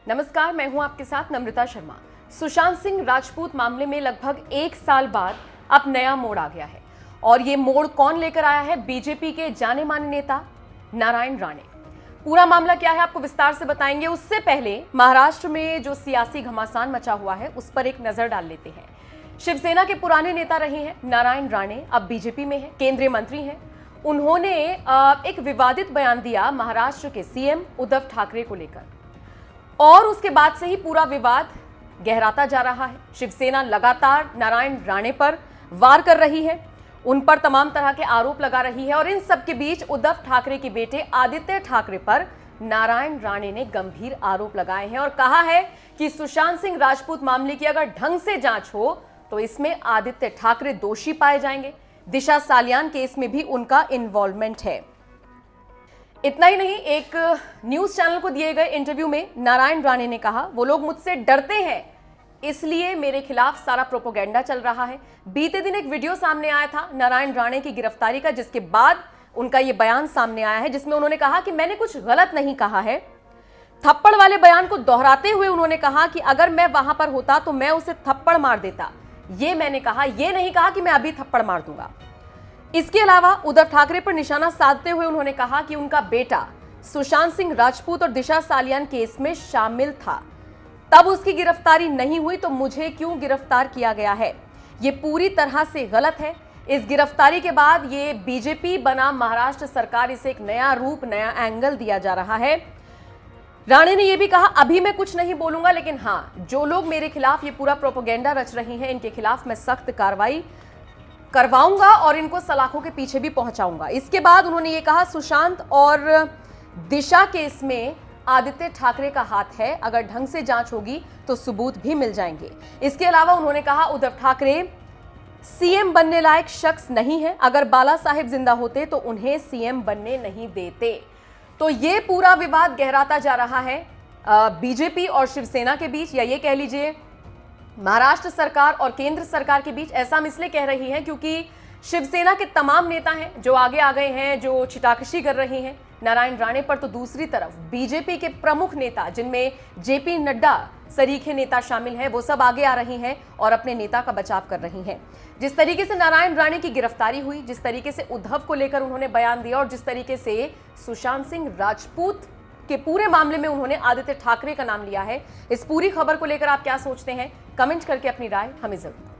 नमस्कार, मैं हूं आपके साथ नम्रता शर्मा। सुशांत सिंह राजपूत मामले में लगभग 1 साल बाद अब नया मोड़ आ गया है और ये मोड़ कौन लेकर आया है? बीजेपी के जाने माने नेता नारायण राणे। पूरा मामला क्या है आपको विस्तार से बताएंगे। उससे पहले महाराष्ट्र में जो सियासी घमासान मचा हुआ है उस पर एक नजर डाल लेते हैं। शिवसेना के पुराने नेता रहे हैं नारायण राणे, अब बीजेपी में है, केंद्रीय मंत्री हैं। उन्होंने एक विवादित बयान दिया महाराष्ट्र के सीएम उद्धव ठाकरे को लेकर और उसके बाद से ही पूरा विवाद गहराता जा रहा है। शिवसेना लगातार नारायण राणे पर वार कर रही है, उन पर तमाम तरह के आरोप लगा रही है और इन सब के बीच उद्धव ठाकरे के बेटे आदित्य ठाकरे पर नारायण राणे ने गंभीर आरोप लगाए हैं और कहा है कि सुशांत सिंह राजपूत मामले की अगर ढंग से जांच हो तो इसमें आदित्य ठाकरे दोषी पाए जाएंगे। दिशा सालियान केस में भी उनका इन्वॉल्वमेंट है। इतना ही नहीं, एक न्यूज चैनल को दिए गए इंटरव्यू में नारायण राणे ने कहा, वो लोग मुझसे डरते हैं इसलिए मेरे खिलाफ सारा प्रोपेगेंडा चल रहा है। बीते दिन एक वीडियो सामने आया था नारायण राणे की गिरफ्तारी का, जिसके बाद उनका यह बयान सामने आया है जिसमें उन्होंने कहा कि मैंने कुछ गलत नहीं कहा है। थप्पड़ वाले बयान को दोहराते हुए उन्होंने कहा कि अगर मैं वहां पर होता तो मैं उसे थप्पड़ मार देता, ये मैंने कहा, ये नहीं कहा कि मैं अभी थप्पड़ मार दूंगा। इसके अलावा उद्धव ठाकरे पर निशाना साधते हुए उन्होंने कहा कि उनका बेटा सुशांत सिंह राजपूत और दिशा सालियान केस में शामिल था, तब उसकी गिरफ्तारी नहीं हुई तो मुझे क्यों गिरफ्तार किया गया है? ये पूरी तरह से गलत है। इस गिरफ्तारी के बाद ये बीजेपी बनाम महाराष्ट्र सरकार, इसे एक नया रूप, नया एंगल दिया जा रहा है। राणे ने यह भी कहा, अभी मैं कुछ नहीं बोलूंगा, लेकिन हां, जो लोग मेरे खिलाफ ये पूरा प्रोपेगेंडा रच रहे हैं इनके खिलाफ मैं सख्त कार्रवाई करवाऊंगा और इनको सलाखों के पीछे भी पहुंचाऊंगा। इसके बाद उन्होंने ये कहा, सुशांत और दिशा केस में आदित्य ठाकरे का हाथ है, अगर ढंग से जांच होगी तो सबूत भी मिल जाएंगे। इसके अलावा उन्होंने कहा, उद्धव ठाकरे सीएम बनने लायक शख्स नहीं है, अगर बाला साहेब जिंदा होते तो उन्हें सीएम बनने नहीं देते। तो ये पूरा विवाद गहराता जा रहा है बीजेपी और शिवसेना के बीच, या ये कह लीजिए महाराष्ट्र सरकार और केंद्र सरकार के बीच। ऐसा हम इसलिए कह रही हैं क्योंकि शिवसेना के तमाम नेता हैं जो आगे आ गए हैं, जो छिटाकशी कर रहे हैं नारायण राणे पर, तो दूसरी तरफ बीजेपी के प्रमुख नेता जिनमें जेपी नड्डा सरीखे नेता शामिल हैं, वो सब आगे आ रही हैं और अपने नेता का बचाव कर रही हैं। जिस तरीके से नारायण राणे की गिरफ्तारी हुई, जिस तरीके से उद्धव को लेकर उन्होंने बयान दिया और जिस तरीके से सुशांत सिंह राजपूत के पूरे मामले में उन्होंने आदित्य ठाकरे का नाम लिया है, इस पूरी खबर को लेकर आप क्या सोचते हैं? कमेंट करके अपनी राय हमें जरूर